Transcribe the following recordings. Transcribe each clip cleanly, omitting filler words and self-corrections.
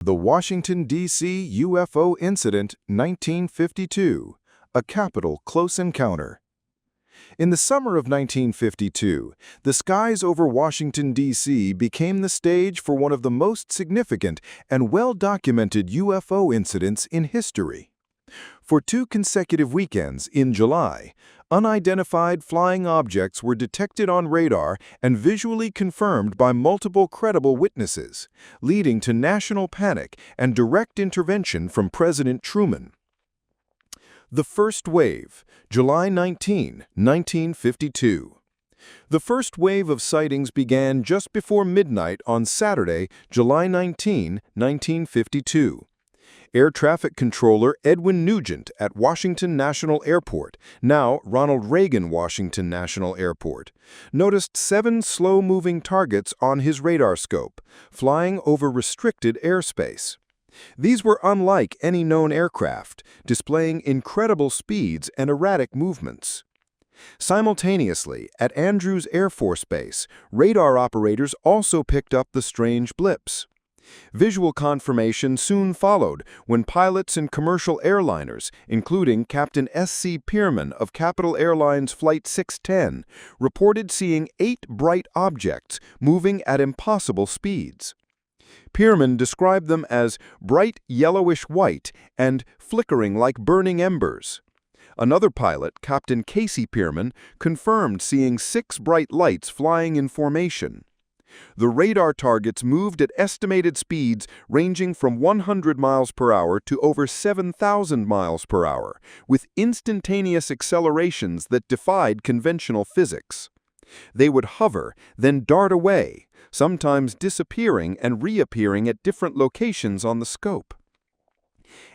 The Washington, D.C. UFO Incident, 1952, a Capitol close encounter. In the summer of 1952, the skies over Washington, D.C. became the stage for one of the most significant and well-documented UFO incidents in history. For 2 consecutive weekends in July, unidentified flying objects were detected on radar and visually confirmed by multiple credible witnesses, leading to national panic and direct intervention from President Truman. The first wave, July 19, 1952. The first wave of sightings began just before midnight on Saturday, July 19, 1952. Air traffic controller Edward Nugent at Washington National Airport, now Ronald Reagan Washington National Airport, noticed 7 slow-moving targets on his radar scope, flying over restricted airspace. These were unlike any known aircraft, displaying incredible speeds and erratic movements. Simultaneously, at Andrews Air Force Base, radar operators also picked up the strange blips. Visual confirmation soon followed when pilots in commercial airliners, including Captain S.C. Pierman of Capital Airlines Flight 610, reported seeing 8 bright objects moving at impossible speeds. Pierman described them as bright yellowish-white and flickering like burning embers. Another pilot, Captain Casey Pierman, confirmed seeing 6 bright lights flying in formation. The radar targets moved at estimated speeds ranging from 100 miles per hour to over 7,000 miles per hour, with instantaneous accelerations that defied conventional physics. They would hover, then dart away, sometimes disappearing and reappearing at different locations on the scope.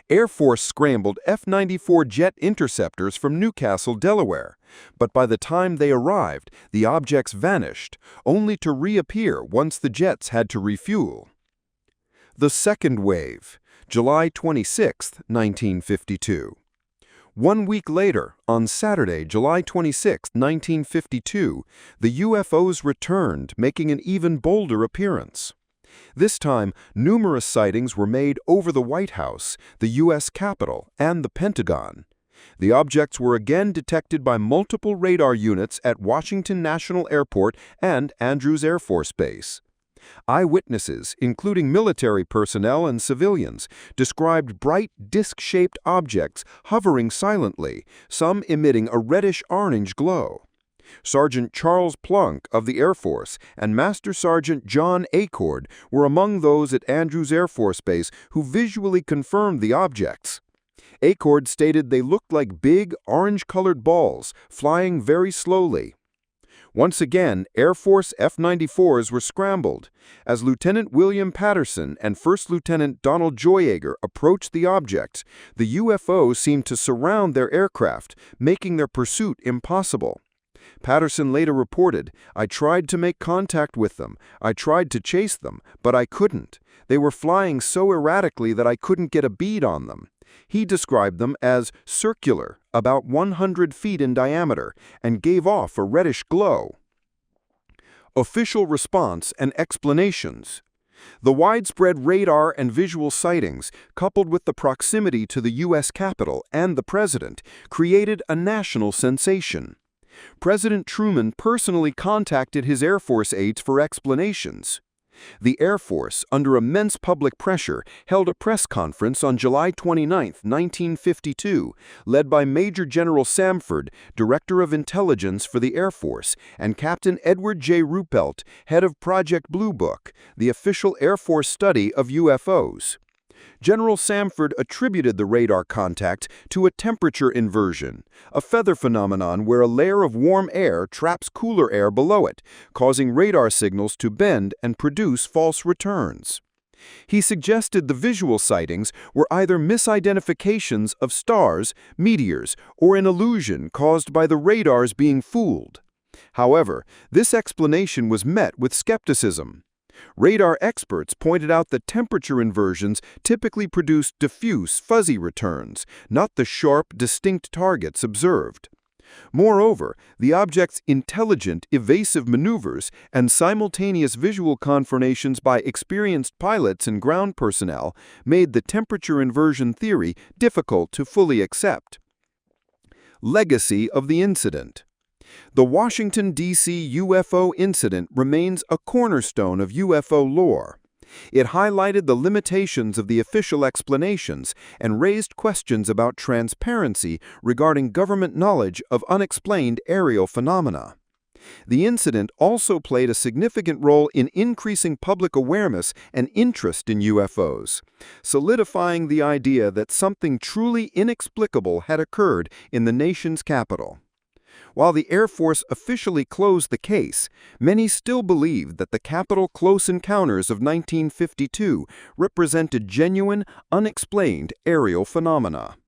Air Force scrambled F-94 jet interceptors from Newcastle, Delaware, but by the time they arrived, the objects vanished, only to reappear once the jets had to refuel. The second wave, July 26, 1952. 1 week later, on Saturday, July 26, 1952, the UFOs returned, making an even bolder appearance. This time, numerous sightings were made over the White House, the U.S. Capitol, and the Pentagon. The objects were again detected by multiple radar units at Washington National Airport and Andrews Air Force Base. Eyewitnesses, including military personnel and civilians, described bright disc-shaped objects hovering silently, some emitting a reddish-orange glow. Sergeant Charles Plunk of the Air Force and Master Sergeant John Acord were among those at Andrews Air Force Base who visually confirmed the objects. Acord stated they looked like big, orange-colored balls, flying very slowly. Once again, Air Force F-94s were scrambled. As Lieutenant William Patterson and First Lieutenant Donald Joyager approached the objects, the UFO seemed to surround their aircraft, making their pursuit impossible. Patterson later reported, "I tried to make contact with them. I tried to chase them, but I couldn't. They were flying so erratically that I couldn't get a bead on them." He described them as circular, about 100 feet in diameter, and gave off a reddish glow. Official response and explanations. The widespread radar and visual sightings, coupled with the proximity to the U.S. Capitol and the President, created a national sensation. President Truman personally contacted his Air Force aides for explanations. The Air Force, under immense public pressure, held a press conference on July 29, 1952, led by Major General Samford, Director of Intelligence for the Air Force, and Captain Edward J. Ruppelt, head of Project Blue Book, the official Air Force study of UFOs. General Samford attributed the radar contact to a temperature inversion, a feather phenomenon where a layer of warm air traps cooler air below it, causing radar signals to bend and produce false returns. He suggested the visual sightings were either misidentifications of stars, meteors, or an illusion caused by the radars being fooled. However, this explanation was met with skepticism. Radar experts pointed out that temperature inversions typically produce diffuse, fuzzy returns, not the sharp, distinct targets observed. Moreover, the object's intelligent, evasive maneuvers and simultaneous visual confirmations by experienced pilots and ground personnel made the temperature inversion theory difficult to fully accept. Legacy of the incident. The Washington, D.C. UFO incident remains a cornerstone of UFO lore. It highlighted the limitations of the official explanations and raised questions about transparency regarding government knowledge of unexplained aerial phenomena. The incident also played a significant role in increasing public awareness and interest in UFOs, solidifying the idea that something truly inexplicable had occurred in the nation's capital. While the Air Force officially closed the case, many still believed that the Capitol close encounters of 1952 represented genuine, unexplained aerial phenomena.